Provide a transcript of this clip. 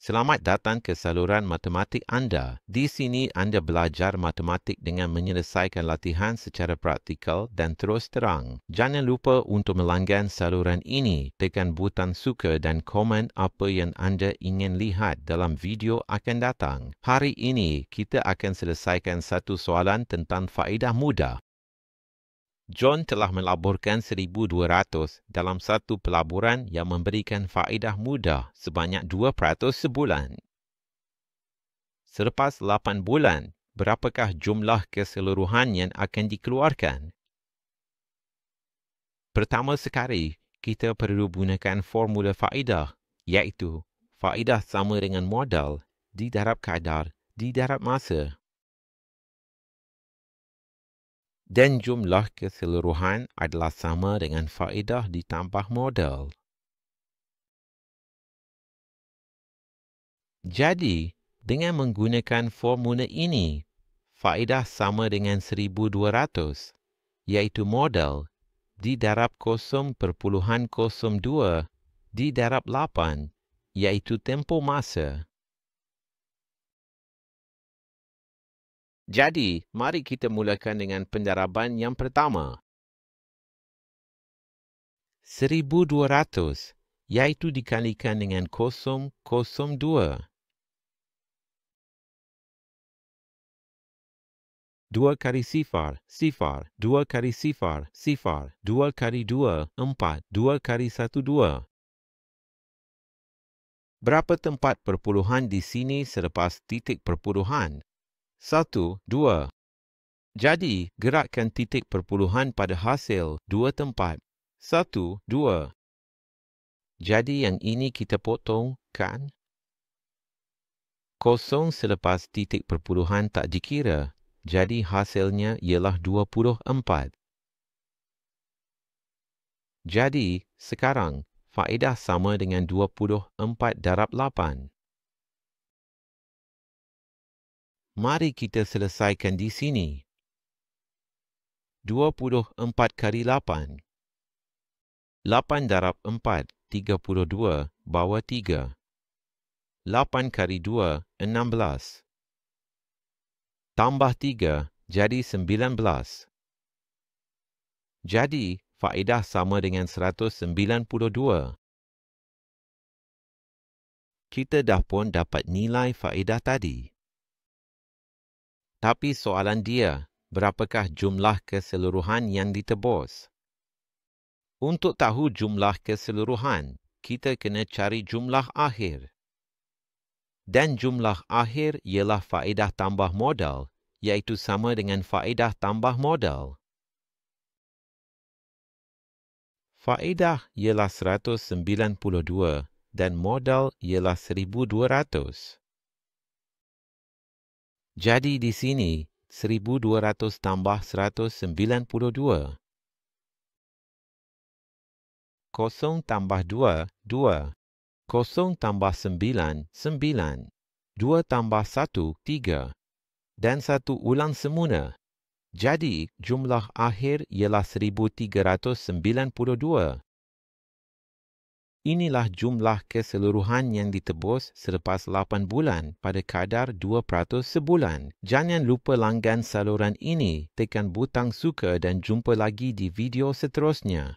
Selamat datang ke saluran matematik anda. Di sini anda belajar matematik dengan menyelesaikan latihan secara praktikal dan terus terang. Jangan lupa untuk melanggan saluran ini. Tekan butang suka dan komen apa yang anda ingin lihat dalam video akan datang. Hari ini kita akan selesaikan satu soalan tentang faedah mudah. John telah melaburkan 1,200 dalam satu pelaburan yang memberikan faedah mudah sebanyak 2% sebulan. Selepas 8 bulan, berapakah jumlah keseluruhan yang akan dikeluarkan? Pertama sekali, kita perlu gunakan formula faedah, iaitu faedah sama dengan modal didarab kadar didarab masa. Dan jumlah keseluruhan adalah sama dengan faedah ditambah modal. Jadi, dengan menggunakan formula ini, faedah sama dengan 1,200, iaitu modal didarab 0,02 didarab 8, iaitu tempoh masa. Jadi, mari kita mulakan dengan pendaraban yang pertama. 1,200, iaitu dikalikan dengan 0,02. 2 kali sifar, sifar. 2 kali sifar, sifar. 2 kali 2, 4. 2 kali 1, 2. Berapa tempat perpuluhan di sini selepas titik perpuluhan? 1, 2. Jadi, gerakkan titik perpuluhan pada hasil 2 tempat. 1, 2. Jadi yang ini kita potong, kan? 0 selepas titik perpuluhan tak dikira. Jadi hasilnya ialah 24. Jadi, sekarang, faedah sama dengan 24 darab 8. Mari kita selesaikan di sini. 24 kali 8. 8 darab 4, 32, bawah 3. 8 kali 2, 16. Tambah 3, jadi 19. Jadi, faedah sama dengan 192. Kita dah pun dapat nilai faedah tadi. Tapi soalan dia, berapakah jumlah keseluruhan yang ditebus? Untuk tahu jumlah keseluruhan, kita kena cari jumlah akhir. Dan jumlah akhir ialah faedah tambah modal, iaitu sama dengan faedah tambah modal. Faedah ialah 192 dan modal ialah 1,200. Jadi di sini, 1,200 tambah 192. 0 tambah 2, 2. 0 tambah 9, 9. 2 tambah 1, 3. Dan 1 ulang semula. Jadi, jumlah akhir ialah 1,392. Inilah jumlah keseluruhan yang ditebus selepas 8 bulan pada kadar 2% sebulan. Jangan lupa langgan saluran ini, tekan butang suka dan jumpa lagi di video seterusnya.